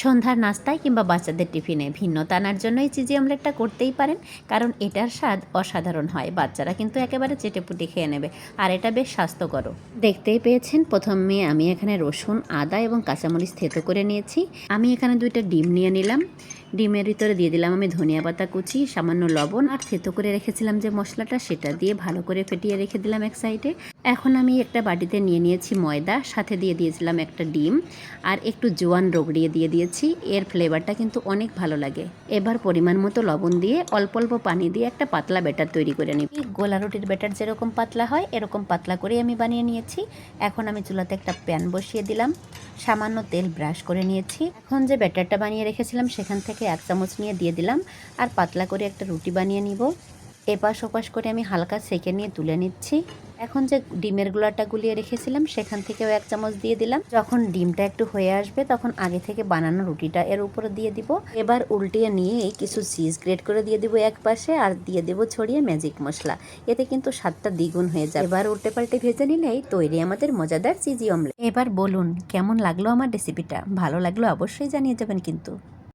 সন্ধ্যার নাস্তায় কিংবা বাচ্চাদের টিফিনে ভিন্নতা আনার জন্য এই চিজি অমলেটটা করতেই পারেন, কারণ এটার স্বাদ অসাধারণ হয়। বাচ্চারা কিন্তু একেবারে চেটেপুটে খেয়ে নেবে, আর এটা বেশ স্বাস্থ্যকর। দেখতেই পেয়েছেন, প্রথমে আমি এখানে রসুন, আদা এবং কাঁচামরিচ থেতো করে নিয়েছি। আমি এখানে 2টা ডিম নিয়ে নিলাম। ডিমের ভিতরে দিয়ে দিলাম আমি ধনিয়া পাতা কুচি, সামান্য লবণ, আর থেতো করে রেখেছিলাম যে মশলাটা, সেটা দিয়ে ভালো করে ফেটিয়ে রেখে দিলাম এক সাইডে। এখন আমি একটা বাটিতে নিয়ে নিয়েছি ময়দা, সাথে দিয়ে দিয়েছিলাম একটা ডিম, আর একটু জোয়ান রগড়িয়ে দিয়ে দিয়েছি। এর ফ্লেভারটা কিন্তু অনেক ভালো লাগে। এবার পরিমাণ মতো লবণ দিয়ে অল্প অল্প পানি দিয়ে একটা পাতলা ব্যাটার তৈরি করে নিই। গোলা রুটির ব্যাটার যেরকম পাতলা হয় এরকম পাতলা করে আমি বানিয়ে নিয়েছি। এখন আমি চুলাতে একটা প্যান বসিয়ে দিলাম, সামান্য তেল ব্রাশ করে নিয়েছি। এখন যে ব্যাটারটা বানিয়ে রেখেছিলাম সেখান থেকে 1 চামচ নিয়ে দিয়ে দিলাম, আর পাতলা করে একটা রুটি বানিয়ে নিব। এপাশ ওপাশ করে আমি হালকা সেঁকে নিয়ে তুলে নিচ্ছি। এখন যে ডিমের গুঁড়াটা গুলিয়ে রেখেছিলাম সেখান থেকেও 1 চামচ দিয়ে দিলাম। যখন ডিমটা একটু হয়ে আসবে তখন আগে থেকে বানানো রুটিটা এর উপরে দিয়ে দিব। এবার উল্টিয়ে নিয়ে কিছু চিজ গ্রেট করে দিয়ে দিব এক পাশে, আর দিয়ে দেব ছড়িয়ে ম্যাজিক মশলা। এতে কিন্তু স্বাদটা দ্বিগুণ হয়ে যায়। এবার উল্টে পাল্টে ভেজে নিলেই তৈরি আমাদের মজাদার চিজি অমলেট। এবার বলুন কেমন লাগলো আমার রেসিপিটা? ভালো লাগলো অবশ্যই জানিয়ে যাবেন কিন্তু।